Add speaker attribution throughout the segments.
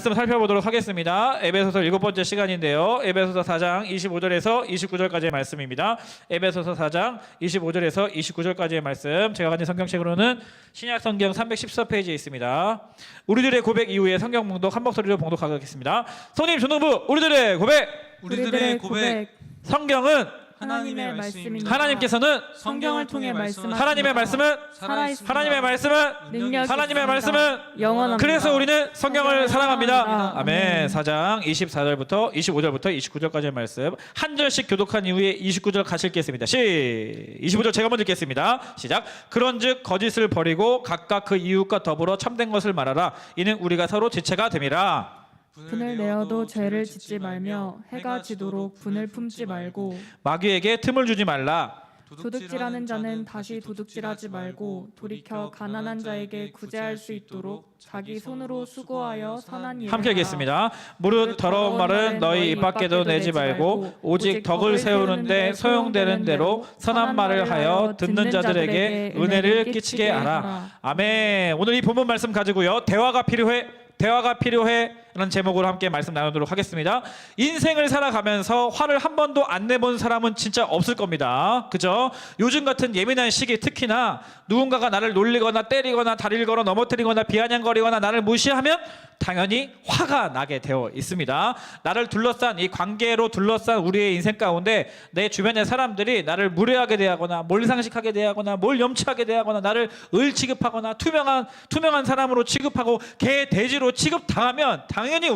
Speaker 1: 말씀 살펴보도록 하겠습니다. 에베소서 7번째 시간인데요. 에베소서 4장 25절에서 29절까지의 말씀입니다. 에베소서 4장 25절에서 29절까지의 말씀, 제가 가진 성경책으로는 신약성경 314페이지에 있습니다. 우리들의 고백 이후에 성경 봉독 한 목소리로 봉독하겠습니다. 성님 전동부, 우리들의 고백.
Speaker 2: 우리들의 고백.
Speaker 1: 성경은
Speaker 2: 하나님의 말씀입니다.
Speaker 1: 하나님께서는
Speaker 2: 성경을 통해 말씀하십니다.
Speaker 1: 하나님의 말씀은
Speaker 2: 살아있습니다.
Speaker 1: 하나님의 말씀은
Speaker 2: 능력이
Speaker 1: 하나님의
Speaker 2: 있습니다.
Speaker 1: 말씀은
Speaker 2: 영원합니다.
Speaker 1: 그래서 우리는 성경을 사랑합니다.
Speaker 2: 사랑합니다.
Speaker 1: 아멘. 4장 24절부터 25절부터 29절까지의 말씀 한 절씩 교독한 이후에 29절 같이 읽겠습니다. 25절 제가 먼저 읽겠습니다. 시작. 그런즉 거짓을 버리고 각각 그 이웃과 더불어 참된 것을 말하라. 이는 우리가 서로 지체가 됨이라.
Speaker 2: 분을 내어도 죄를 짓지 말며 해가 지도록 분을 품지 말고
Speaker 1: 마귀에게 틈을 주지 말라.
Speaker 2: 도둑질하는 자는 다시 도둑질하지 말고 돌이켜 가난한 자에게 구제할 수 있도록 자기 손으로 수고하여 선한 일을
Speaker 1: 함께
Speaker 2: 하라.
Speaker 1: 읽겠습니다. 무릇 더러운 말은 너희 입 밖에도 내지 말고 오직 덕을 세우는데 소용되는 대로 선한 말을 하여 듣는 자들에게 은혜를 끼치게 하라. 아멘. 오늘 이 본문 말씀 가지고요, 대화가 필요해 라는 제목으로 함께 말씀 나누도록 하겠습니다. 인생을 살아가면서 화를 한 번도 안 내본 사람은 진짜 없을 겁니다. 그죠? 요즘 같은 예민한 시기, 특히나 누군가가 나를 놀리거나 때리거나 다리를 걸어 넘어뜨리거나 비아냥거리거나 나를 무시하면 당연히 화가 나게 되어 있습니다. 나를 둘러싼 이 관계로 둘러싼 우리의 인생 가운데 내 주변의 사람들이 나를 무례하게 대하거나 몰상식하게 대하거나 뭘 염치하게 대하거나 나를 을 취급하거나 투명한 사람으로 취급하고 개 돼지로 취급당하면 당연히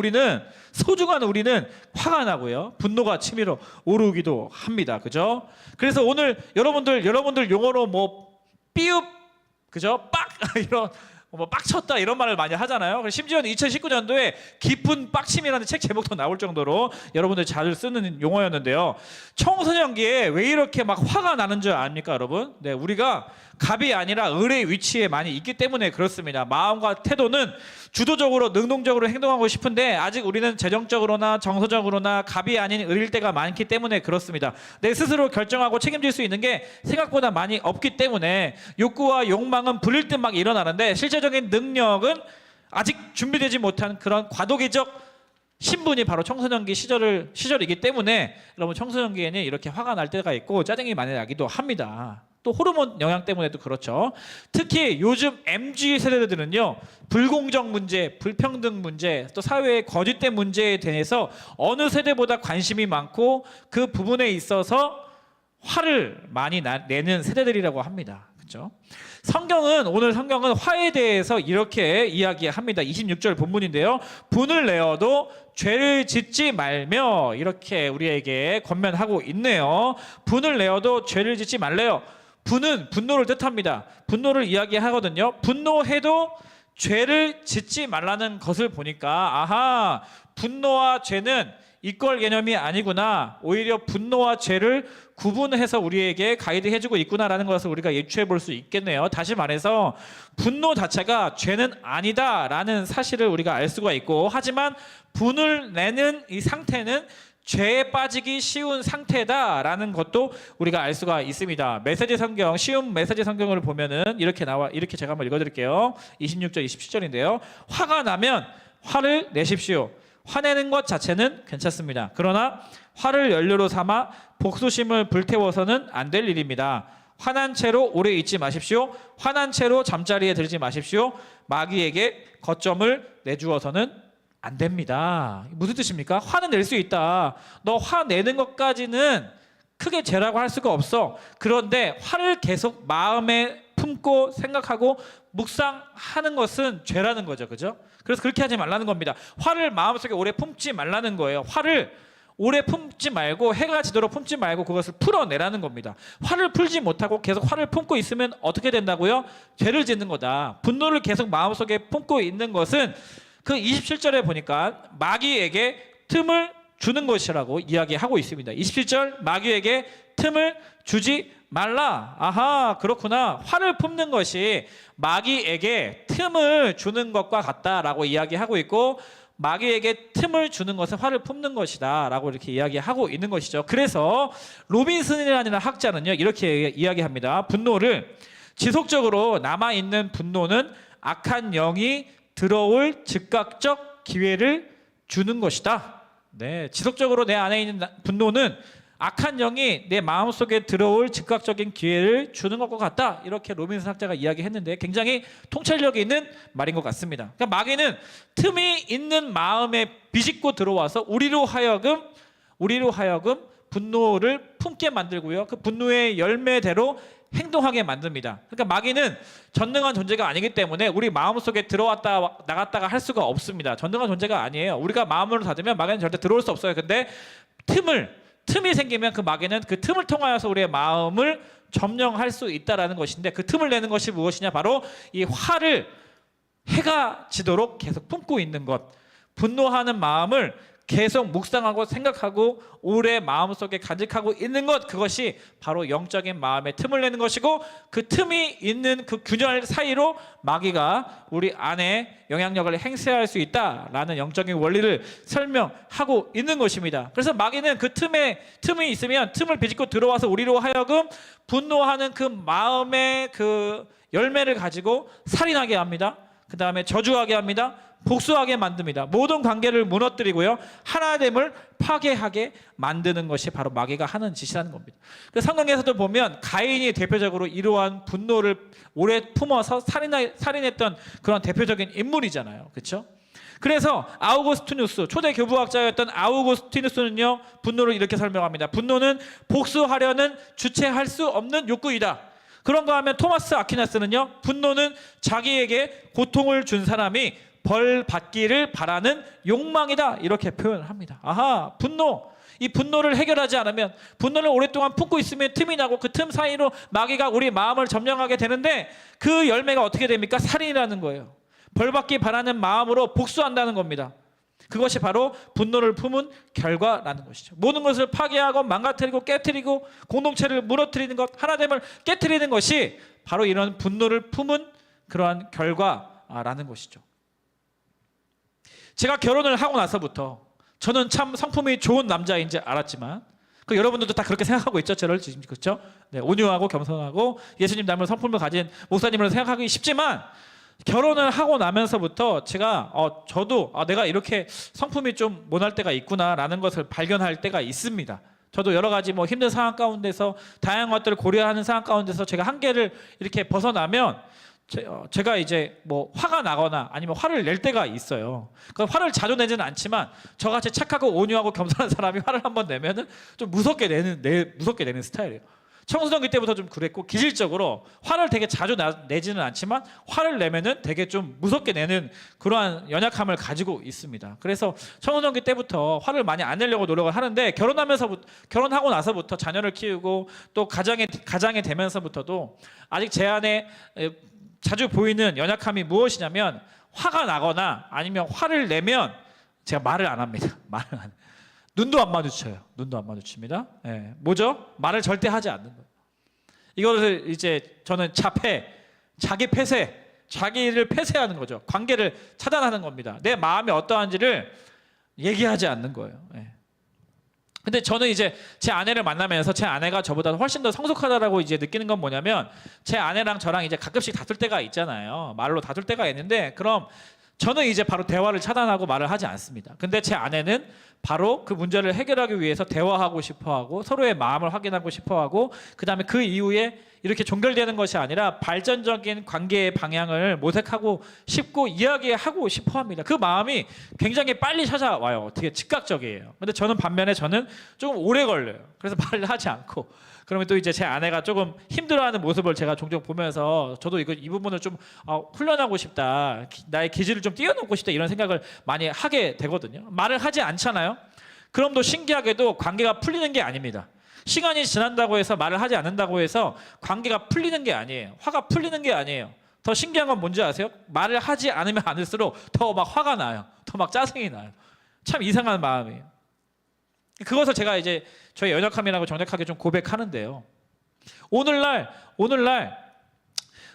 Speaker 1: 소중한 우리는 화가 나고요, 분노가 치밀어 오르기도 합니다. 그죠? 그래서 오늘 여러분들 용어로 삐읍, 그죠? 빡 이런 빡쳤다 이런 말을 많이 하잖아요. 심지어는 2019년도에 깊은 빡침이라는 책 제목도 나올 정도로 여러분들이 자주 쓰는 용어였는데요. 청소년기에 왜 이렇게 막 화가 나는 줄 압니까, 여러분? 네, 우리가 갑이 아니라 을의 위치에 많이 있기 때문에 그렇습니다. 마음과 태도는 주도적으로 능동적으로 행동하고 싶은데 아직 우리는 재정적으로나 정서적으로나 갑이 아닌 을일 때가 많기 때문에 그렇습니다. 내 스스로 결정하고 책임질 수 있는 게 생각보다 많이 없기 때문에 욕구와 욕망은 불일 듯 막 일어나는데 실제적인 능력은 아직 준비되지 못한 그런 과도기적 신분이 바로 청소년기 시절이기 때문에 여러분, 청소년기에는 이렇게 화가 날 때가 있고 짜증이 많이 나기도 합니다. 또 호르몬 영향 때문에도 그렇죠. 특히 요즘 MZ 세대들은요, 불공정 문제, 불평등 문제, 또 사회의 거짓된 문제에 대해서 어느 세대보다 관심이 많고 그 부분에 있어서 화를 많이 내는 세대들이라고 합니다. 그렇죠? 오늘 성경은 화에 대해서 이렇게 이야기합니다. 26절 본문인데요. 분을 내어도 죄를 짓지 말며, 이렇게 우리에게 권면하고 있네요. 분을 내어도 죄를 짓지 말래요. 분은 분노를 뜻합니다. 분노를 이야기하거든요. 분노해도 죄를 짓지 말라는 것을 보니까 아하, 분노와 죄는 이권 개념이 아니구나, 오히려 분노와 죄를 구분해서 우리에게 가이드해주고 있구나라는 것을 우리가 유추해 볼 수 있겠네요. 다시 말해서 분노 자체가 죄는 아니다라는 사실을 우리가 알 수가 있고, 하지만 분을 내는 이 상태는 죄에 빠지기 쉬운 상태다라는 것도 우리가 알 수가 있습니다. 메시지 성경, 쉬운 메시지 성경을 보면은 이렇게 제가 한번 읽어드릴게요. 26절, 27절인데요. 화가 나면 화를 내십시오. 화내는 것 자체는 괜찮습니다. 그러나 화를 연료로 삼아 복수심을 불태워서는 안 될 일입니다. 화난 채로 오래 있지 마십시오. 화난 채로 잠자리에 들지 마십시오. 마귀에게 거점을 내주어서는 안 됩니다. 무슨 뜻입니까? 화는 낼 수 있다. 너 화내는 것까지는 크게 죄라고 할 수가 없어. 그런데 화를 계속 마음에 품고 생각하고 묵상하는 것은 죄라는 거죠. 그죠? 그래서 그렇게 하지 말라는 겁니다. 화를 마음속에 오래 품지 말라는 거예요. 화를 오래 품지 말고, 해가 지도록 품지 말고 그것을 풀어내라는 겁니다. 화를 풀지 못하고 계속 화를 품고 있으면 어떻게 된다고요? 죄를 짓는 거다. 분노를 계속 마음속에 품고 있는 것은 그 27절에 보니까 마귀에게 틈을 주는 것이라고 이야기하고 있습니다. 27절, 마귀에게 틈을 주지 말라. 아하, 그렇구나. 화를 품는 것이 마귀에게 틈을 주는 것과 같다라고 이야기하고 있고, 마귀에게 틈을 주는 것은 화를 품는 것이다 라고 이렇게 이야기하고 있는 것이죠. 그래서 로빈슨이라는 학자는요, 이렇게 이야기합니다. 분노를 지속적으로 남아있는 분노는 악한 영이 들어올 즉각적 기회를 주는 것이다. 네, 지속적으로 내 안에 있는 분노는 악한 영이 내 마음속에 들어올 즉각적인 기회를 주는 것과 같다. 이렇게 로빈슨 학자가 이야기했는데 굉장히 통찰력이 있는 말인 것 같습니다. 그러니까 마귀는 틈이 있는 마음에 비집고 들어와서 우리로 하여금 분노를 품게 만들고요. 그 분노의 열매대로 행동하게 만듭니다. 그러니까 마귀는 전능한 존재가 아니기 때문에 우리 마음속에 들어왔다 나갔다가 할 수가 없습니다. 전능한 존재가 아니에요. 우리가 마음으로 닫으면 마귀는 절대 들어올 수 없어요. 근데 틈이 생기면 그 마귀는 그 틈을 통하여서 우리의 마음을 점령할 수 있다라는 것인데, 그 틈을 내는 것이 무엇이냐? 바로 이 화를 해가 지도록 계속 품고 있는 것, 분노하는 마음을 계속 묵상하고 생각하고 오래 마음속에 간직하고 있는 것, 그것이 바로 영적인 마음의 틈을 내는 것이고, 그 틈이 있는 그 균열 사이로 마귀가 우리 안에 영향력을 행사할 수 있다라는 영적인 원리를 설명하고 있는 것입니다. 그래서 마귀는 그 틈이 있으면 틈을 비집고 들어와서 우리로 하여금 분노하는 그 마음의 그 열매를 가지고 살인하게 합니다. 그 다음에 저주하게 합니다. 복수하게 만듭니다. 모든 관계를 무너뜨리고요, 하나됨을 파괴하게 만드는 것이 바로 마귀가 하는 짓이라는 겁니다. 그래서 성경에서도 보면 가인이 대표적으로 이러한 분노를 오래 품어서 살인했던 그런 대표적인 인물이잖아요. 그렇죠? 그래서 아우구스티누스, 초대 교부학자였던 아우구스티누스는요, 분노를 이렇게 설명합니다. 분노는 복수하려는 주체할 수 없는 욕구이다. 그런가 하면 토마스 아퀴나스는요, 분노는 자기에게 고통을 준 사람이 벌 받기를 바라는 욕망이다, 이렇게 표현을 합니다. 아하, 이 분노를 해결하지 않으면, 분노를 오랫동안 품고 있으면 틈이 나고 그 틈 사이로 마귀가 우리 마음을 점령하게 되는데, 그 열매가 어떻게 됩니까? 살인이라는 거예요. 벌 받기 바라는 마음으로 복수한다는 겁니다. 그것이 바로 분노를 품은 결과라는 것이죠. 모든 것을 파괴하고 망가뜨리고 깨뜨리고 공동체를 무너뜨리는 것, 하나됨을 깨뜨리는 것이 바로 이런 분노를 품은 그러한 결과라는 것이죠. 제가 결혼을 하고 나서부터 저는 참 성품이 좋은 남자인지 알았지만, 그 여러분들도 다 그렇게 생각하고 있죠, 저를 지금. 그렇죠? 네, 온유하고 겸손하고 예수님 닮은 성품을 가진 목사님을 생각하기 쉽지만, 결혼을 하고 나면서부터 제가 저도 내가 이렇게 성품이 좀 모날 때가 있구나라는 것을 발견할 때가 있습니다. 저도 여러 가지 힘든 상황 가운데서, 다양한 것들을 고려하는 상황 가운데서 제가 한계를 이렇게 벗어나면 제가 이제 화가 나거나 아니면 화를 낼 때가 있어요. 그러니까 화를 자주 내지는 않지만, 저같이 착하고 온유하고 겸손한 사람이 화를 한번 내면은 좀 무섭게 내는 스타일이에요. 청소년기 때부터 좀 그랬고, 기질적으로 화를 되게 자주 내지는 않지만 화를 내면은 되게 좀 무섭게 내는 그러한 연약함을 가지고 있습니다. 그래서 청소년기 때부터 화를 많이 안 내려고 노력을 하는데, 결혼하고 나서부터 자녀를 키우고 또 가장에 되면서부터도 아직 제 안에 자주 보이는 연약함이 무엇이냐면, 화가 나거나 아니면 화를 내면 제가 말을 안 합니다. 눈도 안 마주쳐요. 눈도 안 마주칩니다. 네. 뭐죠? 말을 절대 하지 않는 거예요. 이것을 이제 저는 자기 폐쇄, 자기를 폐쇄하는 거죠. 관계를 차단하는 겁니다. 내 마음이 어떠한지를 얘기하지 않는 거예요. 네. 근데 저는 이제 제 아내를 만나면서 제 아내가 저보다 훨씬 더 성숙하다라고 이제 느끼는 건 뭐냐면, 제 아내랑 저랑 이제 가끔씩 다툴 때가 있잖아요. 말로 다툴 때가 있는데, 그럼 저는 이제 바로 대화를 차단하고 말을 하지 않습니다. 근데 제 아내는 바로 그 문제를 해결하기 위해서 대화하고 싶어하고 서로의 마음을 확인하고 싶어하고, 그 다음에 그 이후에 이렇게 종결되는 것이 아니라 발전적인 관계의 방향을 모색하고 싶고 이야기하고 싶어합니다. 그 마음이 굉장히 빨리 찾아와요. 되게 즉각적이에요. 근데 반면에 저는 조금 오래 걸려요. 그래서 말을 하지 않고, 그러면 또 이제 제 아내가 조금 힘들어하는 모습을 제가 종종 보면서, 저도 이 부분을 좀 훈련하고 싶다, 나의 기질을 좀 띄워놓고 싶다, 이런 생각을 많이 하게 되거든요. 말을 하지 않잖아요. 그럼 또 신기하게도 관계가 풀리는 게 아닙니다. 시간이 지난다고 해서 말을 하지 않는다고 해서 관계가 풀리는 게 아니에요. 화가 풀리는 게 아니에요. 더 신기한 건 뭔지 아세요? 말을 하지 않으면 않을수록 더 막 화가 나요. 더 막 짜증이 나요. 참 이상한 마음이에요. 그것을 제가 이제 저의 연약함이라고 정확하게 좀 고백하는데요. 오늘날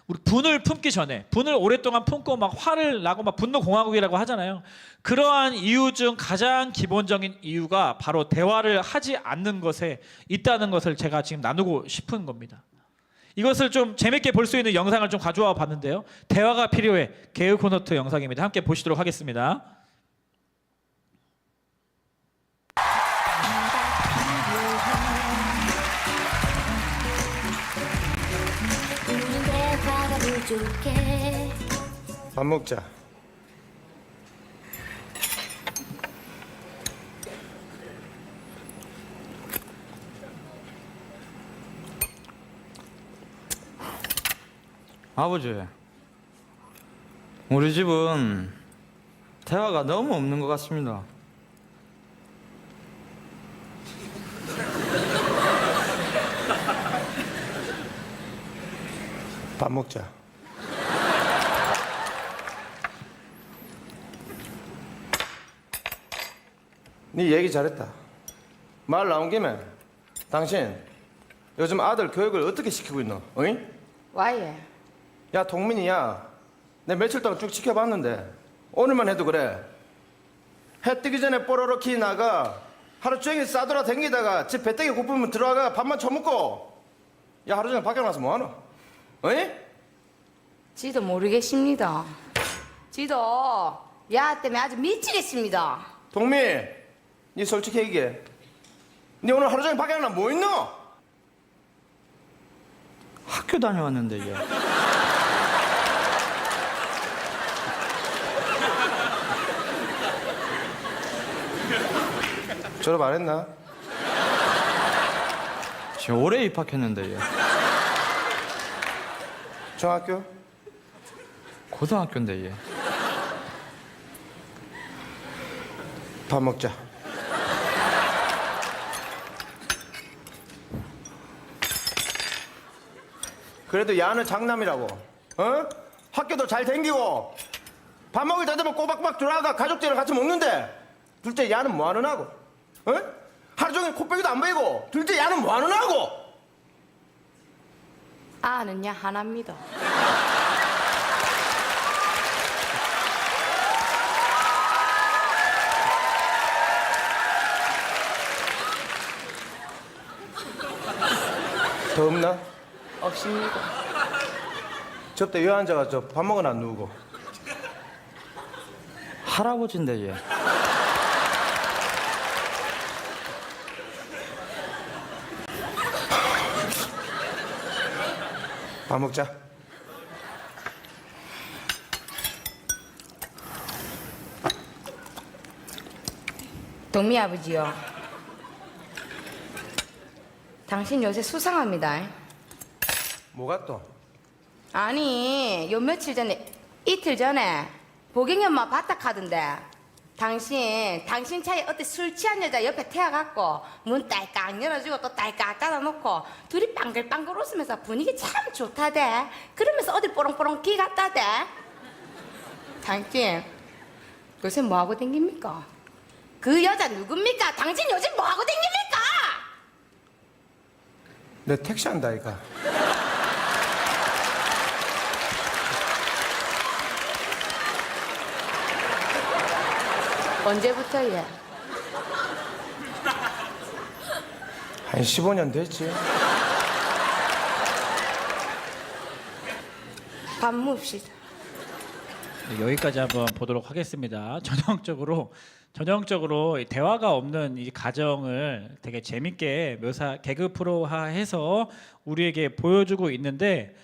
Speaker 1: 우리 분을 품기 전에, 분을 오랫동안 품고 막 화를 나고 막 분노 공화국이라고 하잖아요. 그러한 이유 중 가장 기본적인 이유가 바로 대화를 하지 않는 것에 있다는 것을 제가 지금 나누고 싶은 겁니다. 이것을 좀 재밌게 볼 수 있는 영상을 좀 가져와 봤는데요. 대화가 필요해, 게으 코너트 영상입니다. 함께 보시도록 하겠습니다.
Speaker 3: 줄게.
Speaker 4: 밥 먹자.
Speaker 5: 아버지, 우리 집은 대화가 너무 없는 것 같습니다.
Speaker 4: 밥 먹자. 네 얘기 잘했다. 말 나온 김에 당신 요즘 아들 교육을 어떻게 시키고 있노? 어잉?
Speaker 6: 와예.
Speaker 4: 야 동민이야. 내 며칠 동안 쭉 지켜봤는데 오늘만 해도 그래. 해 뜨기 전에 뽀로로 키 나가 하루 종일 싸돌아 댕기다가 집 배때기 고프면 들어가 밥만 처먹고. 야 하루 종일 밖에 나가서 뭐하노? 어잉?
Speaker 6: 지도 모르겠습니다. 지도 야 때문에 아주 미치겠습니다.
Speaker 4: 동민, 니 솔직히 얘기해. 니 오늘 하루 종일 밖에 나가 뭐 있노?
Speaker 5: 학교 다녀왔는데 이게.
Speaker 4: 졸업 안 했나?
Speaker 5: 지금 올해 입학했는데 이게.
Speaker 4: 중학교?
Speaker 5: 고등학교인데 이게.
Speaker 4: 밥 먹자. 그래도 야는 장남이라고. 어? 학교도 잘 댕기고 밥 먹을 때 되면 꼬박꼬박 들어가 가족들이랑 같이 먹는데 둘째 야는 뭐 하는 하고? 어? 하루 종일 코빼기도 안 보이고 둘째 야는 뭐 하는 하고?
Speaker 6: 아는 야 하나입니다.
Speaker 4: 더 없나?
Speaker 6: 없습니다.
Speaker 4: 접대 여 앉아가 저 밥 먹으나 안 누우고.
Speaker 5: 할아버지인데 이게.
Speaker 4: 밥 먹자.
Speaker 6: 동미 아버지요. 당신 요새 수상합니다.
Speaker 4: 뭐가 또?
Speaker 6: 아니 요 며칠 전에 이틀 전에 보경이 엄마 바닥하던데 당신 차에 어때 술 취한 여자 옆에 태워갖고 문 딸깍 열어주고 또 딸깍 닫아놓고 둘이 빵글빵글 웃으면서 분위기 참 좋다대. 그러면서 어디 뽀롱뽀롱 기 갔다대. 당신 요새 뭐하고 댕깁니까? 그 여자 누굽니까? 당신 요즘 뭐하고 댕깁니까?
Speaker 4: 내 택시 한다니까.
Speaker 6: 언제부터 예?
Speaker 4: 한 15년 됐지.
Speaker 6: 밥 묵시다.
Speaker 1: 네, 여기까지 한번 보도록 하겠습니다. 전형적으로 이 대화가 없는 이 가정을 되게 재밌게 개그 프로화해서 우리에게 보여주고 있는데,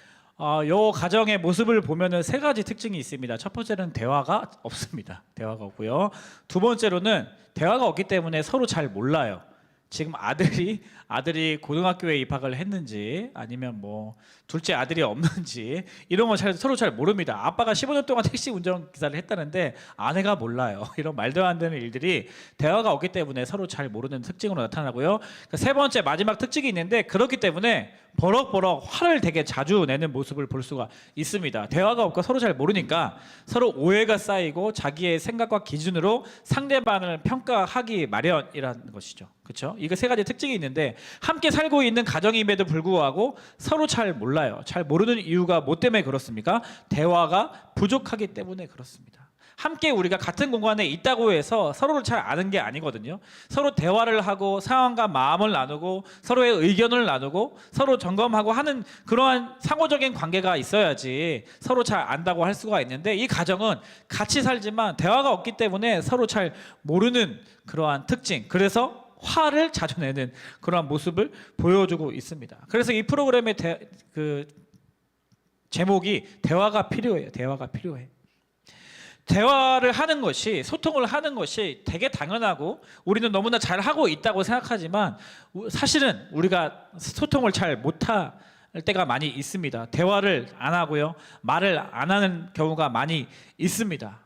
Speaker 1: 요 가정의 모습을 보면은 세 가지 특징이 있습니다. 첫 번째는 대화가 없습니다. 대화가 없고요. 두 번째로는 대화가 없기 때문에 서로 잘 몰라요. 지금 아들이 고등학교에 입학을 했는지 아니면 뭐 둘째 아들이 없는지 이런 건 서로 잘 모릅니다. 아빠가 15년 동안 택시 운전기사를 했다는데 아내가 몰라요. 이런 말도 안 되는 일들이 대화가 없기 때문에 서로 잘 모르는 특징으로 나타나고요. 세 번째 마지막 특징이 있는데, 그렇기 때문에 버럭버럭 화를 되게 자주 내는 모습을 볼 수가 있습니다. 대화가 없고 서로 잘 모르니까 서로 오해가 쌓이고 자기의 생각과 기준으로 상대방을 평가하기 마련이라는 것이죠. 그렇죠? 이거 세 가지 특징이 있는데, 함께 살고 있는 가정임에도 불구하고 서로 잘 몰라요. 잘 모르는 이유가 뭐 때문에 그렇습니까? 대화가 부족하기 때문에 그렇습니다. 함께 우리가 같은 공간에 있다고 해서 서로를 잘 아는 게 아니거든요. 서로 대화를 하고 상황과 마음을 나누고 서로의 의견을 나누고 서로 점검하고 하는 그러한 상호적인 관계가 있어야지 서로 잘 안다고 할 수가 있는데, 이 가정은 같이 살지만 대화가 없기 때문에 서로 잘 모르는 그러한 특징, 그래서 화를 자주 내는 그러한 모습을 보여주고 있습니다. 그래서 이 프로그램의 제목이 대화가 필요해요. 대화가 필요해. 대화를 하는 것이, 소통을 하는 것이 되게 당연하고 우리는 너무나 잘하고 있다고 생각하지만 사실은 우리가 소통을 잘 못할 때가 많이 있습니다. 대화를 안 하고요, 말을 안 하는 경우가 많이 있습니다.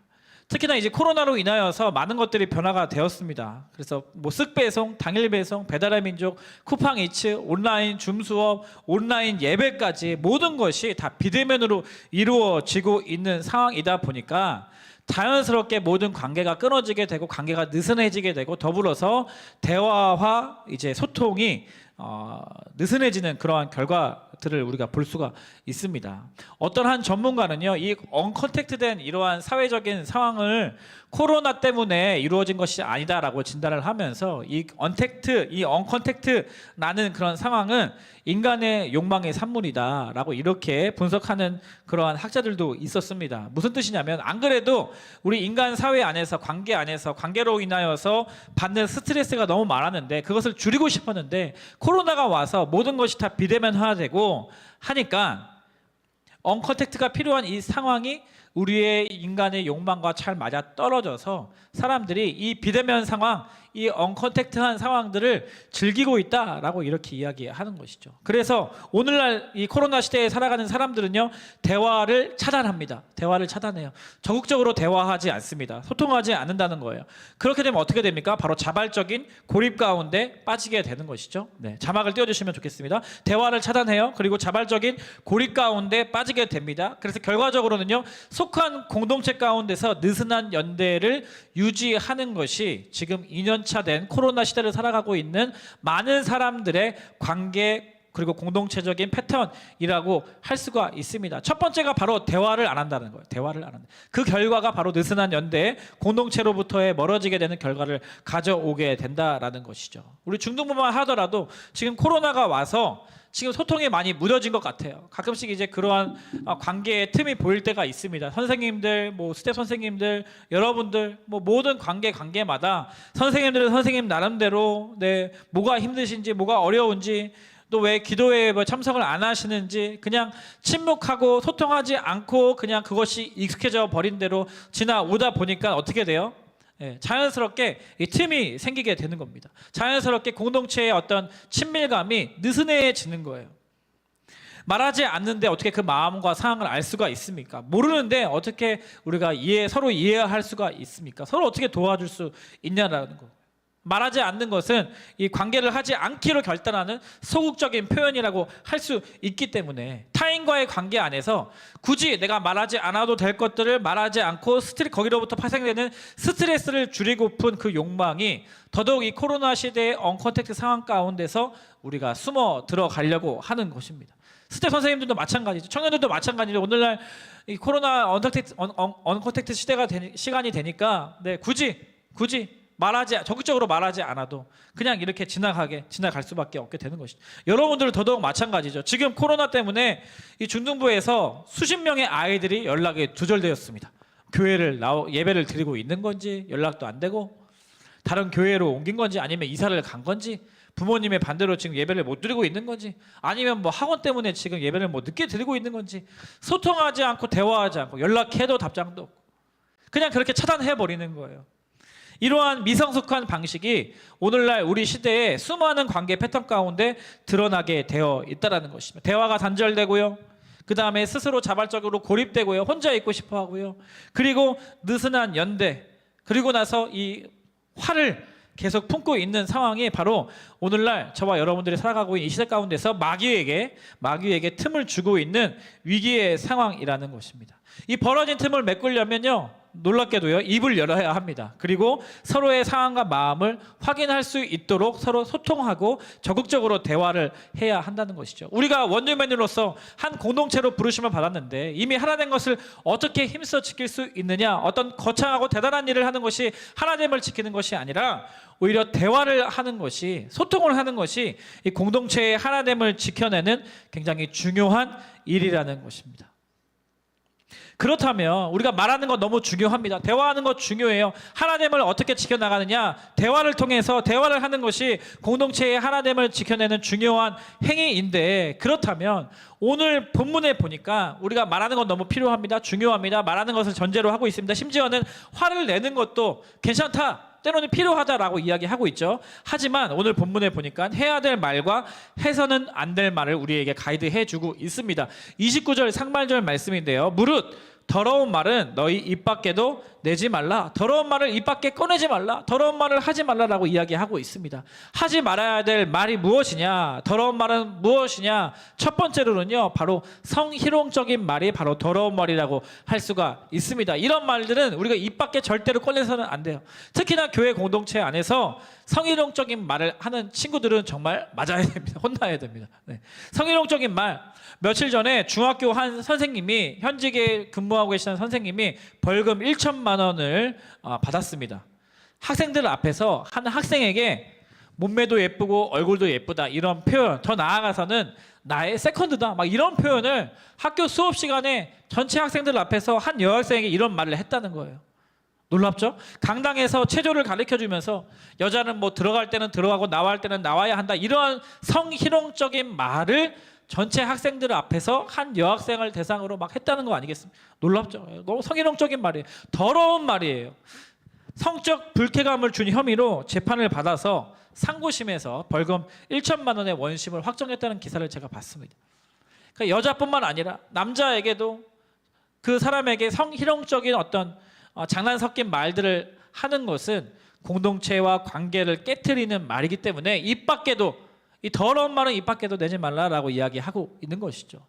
Speaker 1: 특히나 이제 코로나로 인하여서 많은 것들이 변화가 되었습니다. 그래서 뭐 쓱배송, 당일 배송, 배달의 민족, 쿠팡이츠, 온라인 줌 수업, 온라인 예배까지 모든 것이 다 비대면으로 이루어지고 있는 상황이다 보니까 자연스럽게 모든 관계가 끊어지게 되고 관계가 느슨해지게 되고 더불어서 대화와 이제 소통이 느슨해지는 그러한 결과들을 우리가 볼 수가 있습니다. 어떤 한 전문가는요, 이 언컨택트된 이러한 사회적인 상황을 코로나 때문에 이루어진 것이 아니다라고 진단을 하면서 이 언컨택트라는 그런 상황은 인간의 욕망의 산물이다라고 이렇게 분석하는 그러한 학자들도 있었습니다. 무슨 뜻이냐면, 안 그래도 우리 인간 사회 안에서 관계 안에서 관계로 인하여서 받는 스트레스가 너무 많았는데 그것을 줄이고 싶었는데 코로나가 와서 모든 것이 다 비대면화되고 하니까 언컨택트가 필요한 이 상황이 우리의 인간의 욕망과 잘 맞아 떨어져서 사람들이 이 비대면 상황, 이 언컨택트한 상황들을 즐기고 있다라고 이렇게 이야기하는 것이죠. 그래서 오늘날 이 코로나 시대에 살아가는 사람들은요, 대화를 차단합니다. 대화를 차단해요. 적극적으로 대화하지 않습니다. 소통하지 않는다는 거예요. 그렇게 되면 어떻게 됩니까? 바로 자발적인 고립 가운데 빠지게 되는 것이죠. 네, 자막을 띄워주시면 좋겠습니다. 대화를 차단해요. 그리고 자발적인 고립 가운데 빠지게 됩니다. 그래서 결과적으로는요, 속한 공동체 가운데서 느슨한 연대를 유지하는 것이 지금 2년차 된 코로나 시대를 살아가고 있는 많은 사람들의 관계 그리고 공동체적인 패턴이라고 할 수가 있습니다. 첫 번째가 바로 대화를 안 한다는 거예요. 대화를 안 한다. 그 결과가 바로 느슨한 연대, 공동체로부터의 멀어지게 되는 결과를 가져오게 된다라는 것이죠. 우리 중등부만 하더라도 지금 코로나가 와서 지금 소통이 많이 무뎌진 것 같아요. 가끔씩 이제 그러한 관계의 틈이 보일 때가 있습니다. 선생님들, 뭐 스텝 선생님들, 여러분들, 뭐 모든 관계마다 선생님들은 선생님 나름대로 뭐가 힘드신지, 뭐가 어려운지, 또 왜 기도회에 참석을 안 하시는지 그냥 침묵하고 소통하지 않고 그냥 그것이 익숙해져 버린 대로 지나오다 보니까 어떻게 돼요? 자연스럽게 이 틈이 생기게 되는 겁니다. 자연스럽게 공동체의 어떤 친밀감이 느슨해지는 거예요. 말하지 않는데 어떻게 그 마음과 상황을 알 수가 있습니까? 모르는데 어떻게 우리가 서로 이해할 수가 있습니까? 서로 어떻게 도와줄 수 있냐라는 거. 말하지 않는 것은 이 관계를 하지 않기로 결단하는 소극적인 표현이라고 할 수 있기 때문에 타인과의 관계 안에서 굳이 내가 말하지 않아도 될 것들을 말하지 않고 거기로부터 파생되는 스트레스를 줄이고픈 그 욕망이 더더욱 이 코로나 시대의 언컨택트 상황 가운데서 우리가 숨어 들어가려고 하는 것입니다. 스텝 선생님들도 마찬가지죠. 청년들도 마찬가지죠. 오늘날 이 코로나 언컨택트 시간이 되니까 굳이 적극적으로 말하지 않아도 그냥 이렇게 지나갈 수밖에 없게 되는 것이죠. 여러분들은 더더욱 마찬가지죠. 지금 코로나 때문에 이 중등부에서 수십 명의 아이들이 연락이 두절되었습니다. 예배를 드리고 있는 건지 연락도 안 되고 다른 교회로 옮긴 건지 아니면 이사를 간 건지 부모님의 반대로 지금 예배를 못 드리고 있는 건지 아니면 뭐 학원 때문에 지금 예배를 뭐 늦게 드리고 있는 건지 소통하지 않고 대화하지 않고 연락해도 답장도 없고 그냥 그렇게 차단해 버리는 거예요. 이러한 미성숙한 방식이 오늘날 우리 시대의 수많은 관계 패턴 가운데 드러나게 되어 있다는 것입니다. 대화가 단절되고요. 그 다음에 스스로 자발적으로 고립되고요. 혼자 있고 싶어 하고요. 그리고 느슨한 연대, 그리고 나서 이 화를 계속 품고 있는 상황이 바로 오늘날 저와 여러분들이 살아가고 있는 이 시대 가운데서 마귀에게 틈을 주고 있는 위기의 상황이라는 것입니다. 이 벌어진 틈을 메꾸려면요, 놀랍게도요, 입을 열어야 합니다. 그리고 서로의 상황과 마음을 확인할 수 있도록 서로 소통하고 적극적으로 대화를 해야 한다는 것이죠. 우리가 원주민으로서 한 공동체로 부르심을 받았는데 이미 하나 된 것을 어떻게 힘써 지킬 수 있느냐, 어떤 거창하고 대단한 일을 하는 것이 하나됨을 지키는 것이 아니라 오히려 대화를 하는 것이, 소통을 하는 것이 이 공동체의 하나됨을 지켜내는 굉장히 중요한 일이라는 것입니다. 그렇다면 우리가 말하는 건 너무 중요합니다. 대화하는 거 중요해요. 하나됨을 어떻게 지켜나가느냐? 대화를 통해서 대화를 하는 것이 공동체의 하나됨을 지켜내는 중요한 행위인데, 그렇다면 오늘 본문에 보니까 우리가 말하는 건 너무 필요합니다. 중요합니다. 말하는 것을 전제로 하고 있습니다. 심지어는 화를 내는 것도 괜찮다, 때로는 필요하다라고 이야기하고 있죠. 하지만 오늘 본문에 보니까 해야 될 말과 해서는 안 될 말을 우리에게 가이드해 주고 있습니다. 29절 상반절 말씀인데요. 무릇 더러운 말은 너희 입 밖에도 내지 말라. 더러운 말을 입 밖에 꺼내지 말라. 더러운 말을 하지 말라라고 이야기하고 있습니다. 하지 말아야 될 말이 무엇이냐? 더러운 말은 무엇이냐? 첫 번째로는요, 바로 성희롱적인 말이 바로 더러운 말이라고 할 수가 있습니다. 이런 말들은 우리가 입 밖에 절대로 꺼내서는 안 돼요. 특히나 교회 공동체 안에서 성희롱적인 말을 하는 친구들은 정말 맞아야 됩니다. 혼나야 됩니다. 네. 성희롱적인 말, 며칠 전에 중학교 한 선생님이, 현직에 근무하고 계시는 선생님이 벌금 1천만 원을 받았습니다. 학생들 앞에서 한 학생에게 몸매도 예쁘고 얼굴도 예쁘다, 이런 표현, 더 나아가서는 나의 세컨드다, 막 이런 표현을 학교 수업 시간에 전체 학생들 앞에서 한 여학생에게 이런 말을 했다는 거예요. 놀랍죠? 강당에서 체조를 가르쳐주면서 여자는 뭐 들어갈 때는 들어가고 나갈 때는 나와야 한다, 이런 성희롱적인 말을 전체 학생들 앞에서 한 여학생을 대상으로 막 했다는 거 아니겠습니까? 놀랍죠? 너무 성희롱적인 말이에요. 더러운 말이에요. 성적 불쾌감을 준 혐의로 재판을 받아서 상고심에서 벌금 1천만 원의 원심을 확정했다는 기사를 제가 봤습니다. 그러니까 여자뿐만 아니라 남자에게도 그 사람에게 성희롱적인 어떤 장난 섞인 말들을 하는 것은 공동체와 관계를 깨트리는 말이기 때문에 입 밖에도, 이 더러운 말은 입 밖에도 내지 말라라고 이야기하고 있는 것이죠.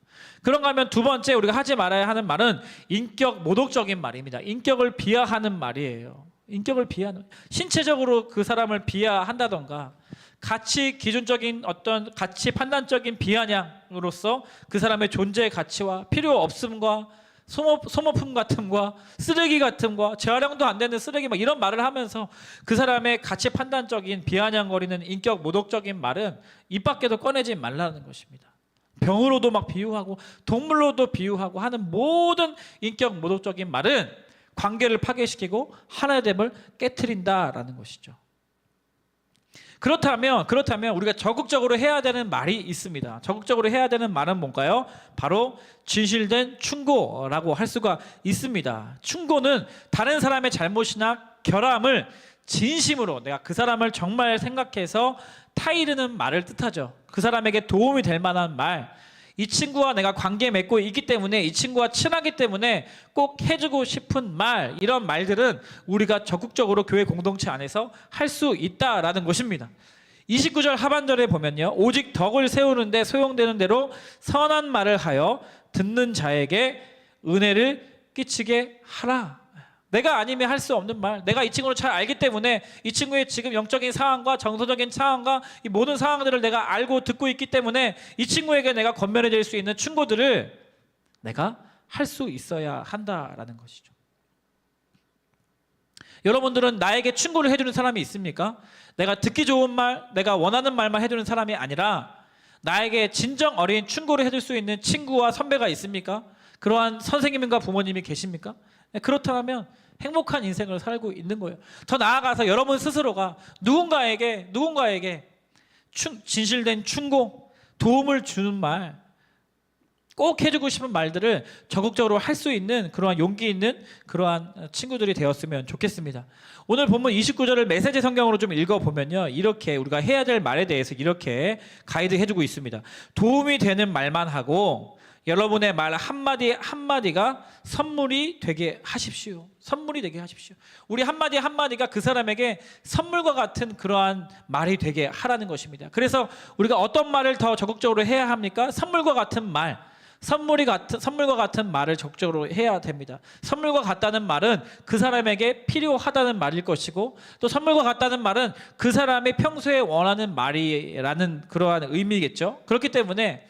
Speaker 1: 그런가 하면 두 번째 우리가 하지 말아야 하는 말은 인격 모독적인 말입니다. 인격을 비하하는 말이에요. 인격을 비하하는, 신체적으로 그 사람을 비하한다던가 가치 기준적인 어떤 가치 판단적인 비아냥으로서 그 사람의 존재의 가치와 필요 없음과 소모품 같음과 쓰레기 같음과 재활용도 안 되는 쓰레기, 막 이런 말을 하면서 그 사람의 가치 판단적인 비아냥거리는 인격 모독적인 말은 입 밖에도 꺼내지 말라는 것입니다. 병으로도 막 비유하고 동물로도 비유하고 하는 모든 인격 모독적인 말은 관계를 파괴시키고 하나됨을 깨트린다라는 것이죠. 그렇다면 우리가 적극적으로 해야 되는 말이 있습니다. 적극적으로 해야 되는 말은 뭔가요? 바로 진실된 충고라고 할 수가 있습니다. 충고는 다른 사람의 잘못이나 결함을 진심으로, 내가 그 사람을 정말 생각해서 타이르는 말을 뜻하죠. 그 사람에게 도움이 될 만한 말, 이 친구와 내가 관계 맺고 있기 때문에, 이 친구와 친하기 때문에 꼭 해주고 싶은 말, 이런 말들은 우리가 적극적으로 교회 공동체 안에서 할 수 있다라는 것입니다. 29절 하반절에 보면요, 오직 덕을 세우는데 소용되는 대로 선한 말을 하여 듣는 자에게 은혜를 끼치게 하라. 내가 아니면 할 수 없는 말, 내가 이 친구를 잘 알기 때문에 이 친구의 지금 영적인 상황과 정서적인 상황과 이 모든 상황들을 내가 알고 듣고 있기 때문에 이 친구에게 내가 권면해 줄 수 있는 충고들을 내가 할 수 있어야 한다라는 것이죠. 여러분들은 나에게 충고를 해주는 사람이 있습니까? 내가 듣기 좋은 말, 내가 원하는 말만 해주는 사람이 아니라 나에게 진정 어린 충고를 해줄 수 있는 친구와 선배가 있습니까? 그러한 선생님과 부모님이 계십니까? 그렇다면 행복한 인생을 살고 있는 거예요. 더 나아가서 여러분 스스로가 누군가에게 진실된 충고, 도움을 주는 말, 꼭 해주고 싶은 말들을 적극적으로 할 수 있는 그러한 용기 있는 그러한 친구들이 되었으면 좋겠습니다. 오늘 본문 29절을 메시지 성경으로 좀 읽어보면요, 이렇게 우리가 해야 될 말에 대해서 이렇게 가이드 해주고 있습니다. 도움이 되는 말만 하고 여러분의 말 한마디 한마디가 선물이 되게 하십시오. 선물이 되게 하십시오. 우리 한마디 한마디가 그 사람에게 선물과 같은 그러한 말이 되게 하라는 것입니다. 그래서 우리가 어떤 말을 더 적극적으로 해야 합니까? 선물과 같은 말, 선물과 같은 말을 적극적으로 해야 됩니다. 선물과 같다는 말은 그 사람에게 필요하다는 말일 것이고, 또 선물과 같다는 말은 그 사람이 평소에 원하는 말이라는 그러한 의미겠죠. 그렇기 때문에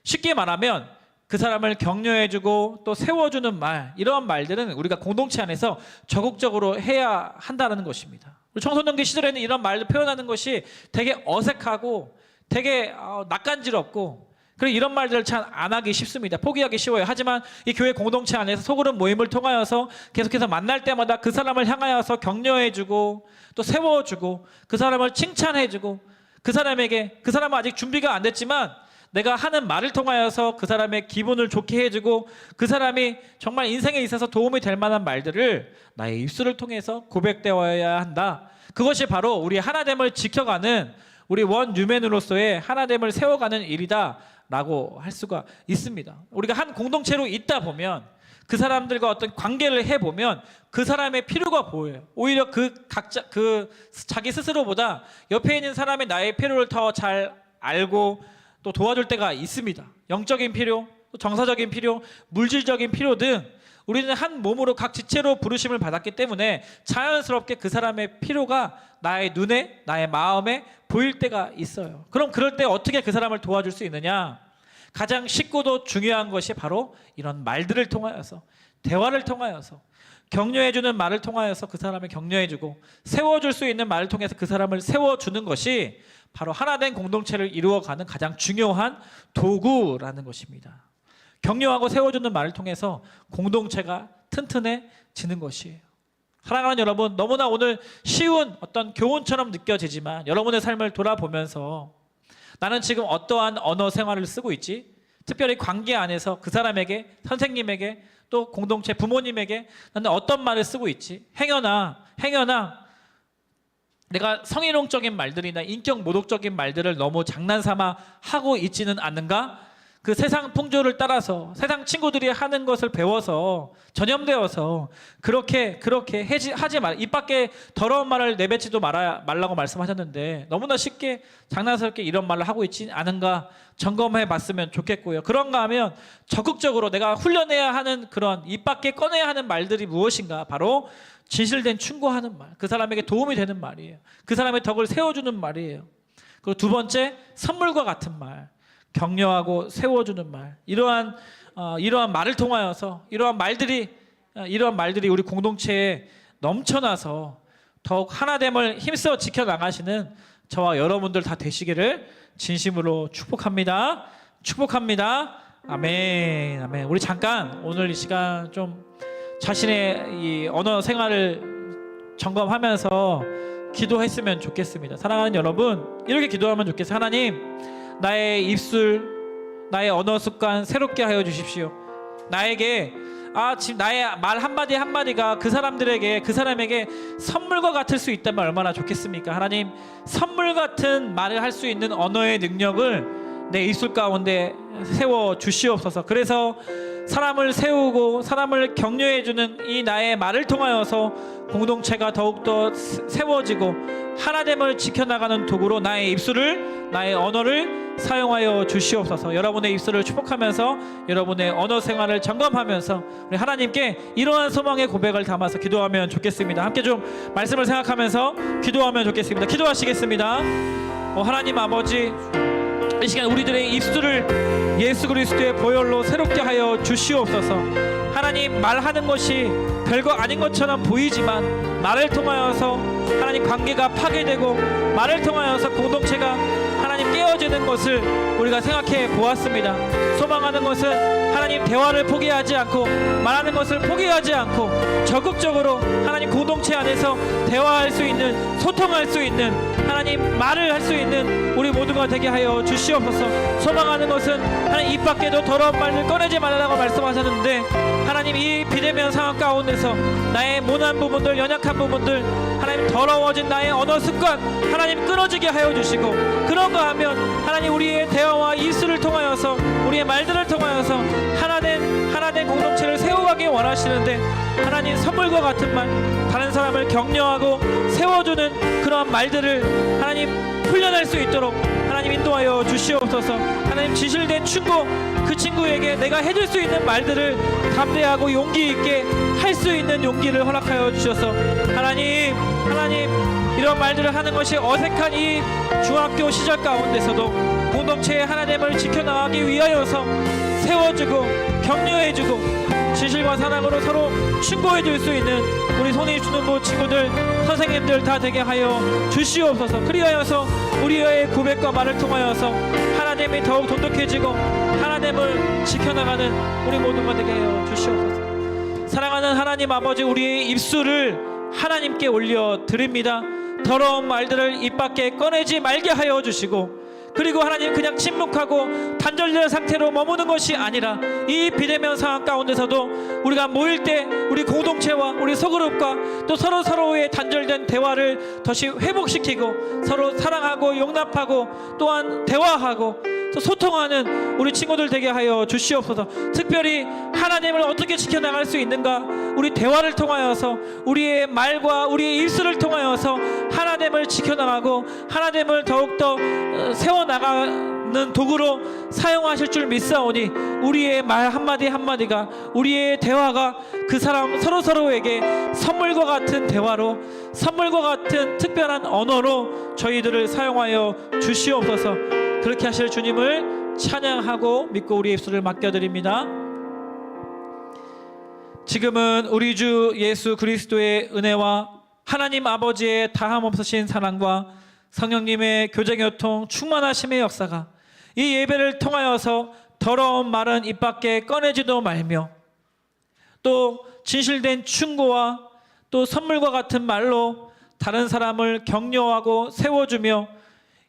Speaker 1: 쉽게 말하면 그 사람을 격려해주고 또 세워주는 말, 이러한 말들은 우리가 공동체 안에서 적극적으로 해야 한다는 것입니다. 우리 청소년기 시절에는 이런 말을 표현하는 것이 되게 어색하고 되게 낯간지럽고 그리고 이런 말들을 참 안 하기 쉽습니다. 포기하기 쉬워요. 하지만 이 교회 공동체 안에서 소그룹 모임을 통하여서 계속해서 만날 때마다 그 사람을 향하여서 격려해주고 또 세워주고 그 사람을 칭찬해주고 그 사람은 아직 준비가 안 됐지만 내가 하는 말을 통하여서 그 사람의 기분을 좋게 해주고 그 사람이 정말 인생에 있어서 도움이 될 만한 말들을 나의 입술을 통해서 고백되어야 한다. 그것이 바로 우리 하나됨을 지켜가는 우리 원유맨으로서의 하나됨을 세워가는 일이다 라고 할 수가 있습니다. 우리가 한 공동체로 있다 보면 그 사람들과 어떤 관계를 해보면 그 사람의 필요가 보여요. 오히려 자기 스스로보다 옆에 있는 사람이 나의 필요를 더 잘 알고 또 도와줄 때가 있습니다. 영적인 필요, 또 정서적인 필요, 물질적인 필요 등 우리는 한 몸으로 각 지체로 부르심을 받았기 때문에 자연스럽게 그 사람의 필요가 나의 눈에, 나의 마음에 보일 때가 있어요. 그럼 그럴 때 어떻게 그 사람을 도와줄 수 있느냐? 가장 쉽고도 중요한 것이 바로 이런 말들을 통하여서, 대화를 통하여서, 격려해주는 말을 통하여서 그 사람을 격려해주고 세워줄 수 있는 말을 통해서 그 사람을 세워주는 것이 바로 하나된 공동체를 이루어가는 가장 중요한 도구라는 것입니다. 격려하고 세워주는 말을 통해서 공동체가 튼튼해지는 것이에요. 사랑하는 여러분, 너무나 오늘 쉬운 어떤 교훈처럼 느껴지지만 여러분의 삶을 돌아보면서 나는 지금 어떠한 언어 생활을 쓰고 있지? 특별히 관계 안에서 그 사람에게, 선생님에게, 또 공동체 부모님에게 나는 어떤 말을 쓰고 있지? 행여나 내가 성희롱적인 말들이나 인격 모독적인 말들을 너무 장난삼아 하고 있지는 않는가? 그 세상 풍조를 따라서 세상 친구들이 하는 것을 배워서 전염되어서 그렇게 하지 말, 입 밖에 더러운 말을 내뱉지도 말라고 말씀하셨는데 너무나 쉽게 장난스럽게 이런 말을 하고 있지 않은가 점검해 봤으면 좋겠고요. 그런가 하면 적극적으로 내가 훈련해야 하는 그런 입 밖에 꺼내야 하는 말들이 무엇인가? 바로 진실된 충고하는 말, 그 사람에게 도움이 되는 말이에요. 그 사람의 덕을 세워주는 말이에요. 그리고 두 번째, 선물과 같은 말, 격려하고 세워주는 말, 이러한 말을 통하여서 이러한 말들이 우리 공동체에 넘쳐나서 더욱 하나됨을 힘써 지켜나가시는 저와 여러분들 다 되시기를 진심으로 축복합니다. 아멘, 아멘. 우리 잠깐 오늘 이 시간 좀 자신의 이 언어 생활을 점검하면서 기도했으면 좋겠습니다. 사랑하는 여러분, 이렇게 기도하면 좋겠어요. 하나님, 나의 입술, 나의 언어 습관 새롭게 하여 주십시오. 나에게 지금 나의 말 한마디 한마디가 그 사람에게 선물과 같을 수 있다면 얼마나 좋겠습니까? 하나님, 선물 같은 말을 할 수 있는 언어의 능력을 내 입술 가운데 세워 주시옵소서. 그래서 사람을 세우고 사람을 격려해주는 이 나의 말을 통하여서 공동체가 더욱더 세워지고 하나됨을 지켜나가는 도구로 나의 입술을, 나의 언어를 사용하여 주시옵소서. 여러분의 입술을 축복하면서 여러분의 언어 생활을 점검하면서 우리 하나님께 이러한 소망의 고백을 담아서 기도하면 좋겠습니다. 함께 좀 말씀을 생각하면서 기도하면 좋겠습니다. 기도하시겠습니다. 하나님 아버지, 이 시간 우리들의 입술을 예수 그리스도의 보혈로 새롭게 하여 주시옵소서. 하나님, 말하는 것이 별거 아닌 것처럼 보이지만 말을 통하여서 하나님 관계가 파괴되고 말을 통하여서 공동체가 하나님 깨어지는 것을 우리가 생각해 보았습니다. 소망하는 것은 하나님 대화를 포기하지 않고 말하는 것을 포기하지 않고 적극적으로 하나님 공동체 안에서 대화할 수 있는, 소통할 수 있는, 하나님 말을 할 수 있는 우리 모두가 되게 하여 주시옵소서. 소망하는 것은 하나님 입 밖에도 더러운 말을 꺼내지 말라고 말씀하셨는데 하나님, 이 비대면 상황 가운데서 나의 모난 부분들, 연약한 부분들, 하나님 더러워진 나의 언어 습관 하나님 끊어지게 하여 주시고, 그런가 하면 하나님 우리의 대화와 입술을 통하여서 우리의 말들을 통하여서 하나된 공동체를 세워가기 원하시는데 하나님, 선물과 같은 말, 다른 사람을 격려하고 세워주는 그런 말들을 하나님 훈련할 수 있도록 하나님 인도하여 주시옵소서. 하나님, 진실된 충고, 그 친구에게 내가 해줄 수 있는 말들을 담대하고 용기 있게 할 수 있는 용기를 허락하여 주셔서 하나님, 이런 말들을 하는 것이 어색한 이 중학교 시절 가운데서도 공동체의 하나됨을 지켜나가기 위하여서 세워주고 격려해주고 진실과 사랑으로 서로 충고해 줄 수 있는 우리 손익주는부 친구들, 선생님들 다 되게 하여 주시옵소서. 그리하여서 우리의 고백과 말을 통하여서 하나님이 더욱 돈독해지고 하나님을 지켜나가는 우리 모두가 되게 하여 주시옵소서. 사랑하는 하나님 아버지, 우리의 입술을 하나님께 올려드립니다. 더러운 말들을 입 밖에 꺼내지 말게 하여 주시고, 그리고 하나님 그냥 침묵하고 단절된 상태로 머무는 것이 아니라 이 비대면 상황 가운데서도 우리가 모일 때 우리 공동체와 우리 소그룹과 또 서로의 단절된 대화를 다시 회복시키고 서로 사랑하고 용납하고 또한 대화하고 또 소통하는 우리 친구들 되게 하여 주시옵소서. 특별히 하나님을 어떻게 지켜나갈 수 있는가, 우리 대화를 통하여서 우리의 말과 우리의 입술을 통하여서 하나님을 지켜나가고 하나님을 더욱더 세워나가는 도구로 사용하실 줄 믿사오니 우리의 말 한마디 한마디가, 우리의 대화가 그 사람 서로에게 선물과 같은 대화로, 선물과 같은 특별한 언어로 저희들을 사용하여 주시옵소서. 그렇게 하실 주님을 찬양하고 믿고 우리 입술을 맡겨드립니다. 지금은 우리 주 예수 그리스도의 은혜와 하나님 아버지의 다함없으신 사랑과 성령님의 교제교통 충만하심의 역사가 이 예배를 통하여서 더러운 말은 입 밖에 꺼내지도 말며 또 진실된 충고와 또 선물과 같은 말로 다른 사람을 격려하고 세워주며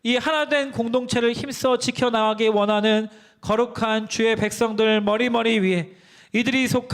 Speaker 1: 이 하나된 공동체를 힘써 지켜나가기 원하는 거룩한 주의 백성들 머리머리 위에 이들이 속한